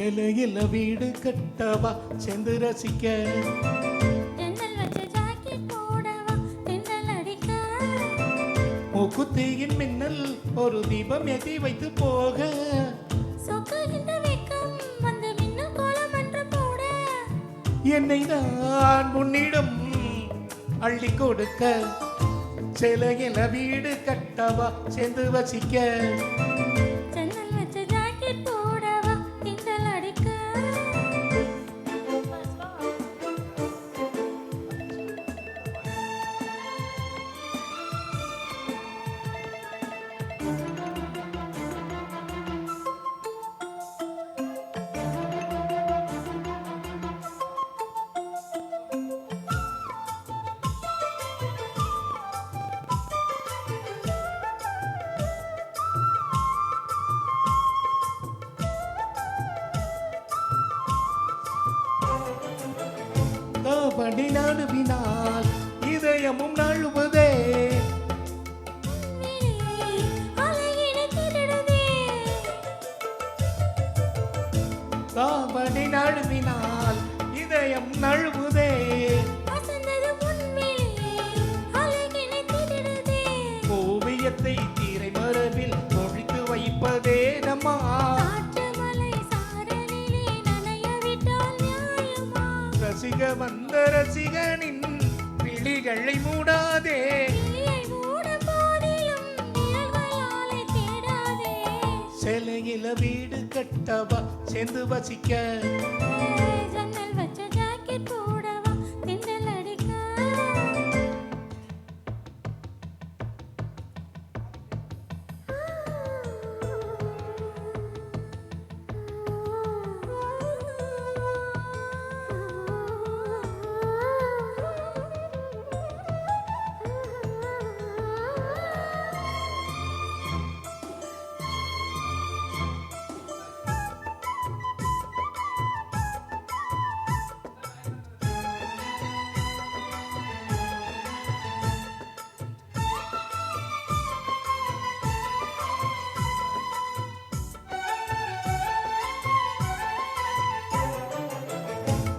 சிலையில வீடு கட்டவா சேர்ந்து ரசிக்க ஜன்னல் வச்ச ஜாக்கெட் போடவா தென்றல் அடிக்க மூக்குத்தியின் மின்னல் ஒரு தீபம் ஏற்றி வைத்து போக சொக்குகின்ற வெக்கம் வந்து மின்னும் கோலம் என்று போட என்னை நான் உன்னிடம் அள்ளி கொடுக்க சிலையில வீடு கட்டவா சேர்ந்து வசிக்க ஜன்னல் வச்ச ஜாக்கெட் போடவா தென்றல் அடிக்க காவடி நழுவினால் இதயமும் நழுவுதே அழகினை திருடுதே காவடி நழுவினால் இதயம் நழுவுதே வசந்தது உன்மேலே அழகினை திருடுதே ஓவியத்தை தீரை மரபில் ஒழித்து வைப்பதே நம்மா காற்று மலை சாரலிலே நனைய விட்டால் நியாயமா ரசிக வந்த ரசிகனின் விழிகளை மூடாதே கிளியை மூடும் போதிலும் நிழல்களாலே தேடாதே சிலையில வீடு கட்டவா சேர்ந்து வசிக்க ஜன்னல் வச்ச ஜாக்கெட் போடவா தென்றல் அடிக்க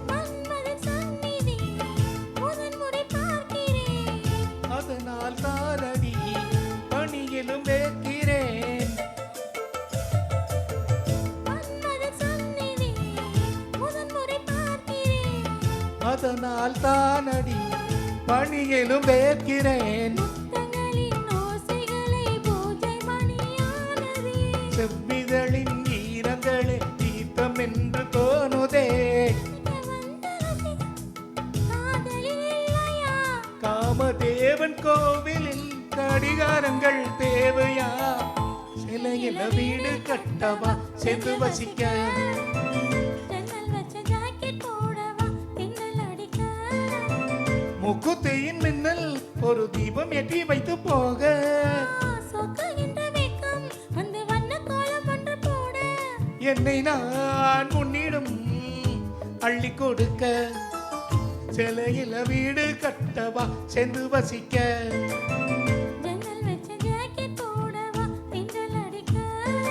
மன்மதன் சந்நிதி முதன்முறை பார்க்கிறேன் அதனால் தாரடி பணியிலும் வேக்கிறேன் மன்மதன் சந்நிதி முதன்முறை பார்க்கிறேன் அதனால் தானடி பணியிலும் வேக்கிறேன் முத்தங்களின் ஓசைகளை பூஜை மணியானதே செவ்விதழின் ஈரங்களே தீர்த்தம் என்று தோணுதே காதலில் இல்லையா காமதேவன் கோவிலில் கடிகாரங்கள் தேவையா சிலையில வீடு கட்டவா சேர்ந்து வசிக்க ஜன்னல் வச்ச ஜாக்கெட் போடவா தென்றல் அடிக்க முக்குத்தியின் மின்னல் ஒரு தீபம் ஏற்றி வைத்து போக சொக்குகின்ற வெக்கம் வந்து வண்ண கோலம் ஒன்று போட என்னை நான் உன்னிடம் அள்ளி கொடுக்க சிலையில வீடு கட்டவா சேர்ந்து வசிக்க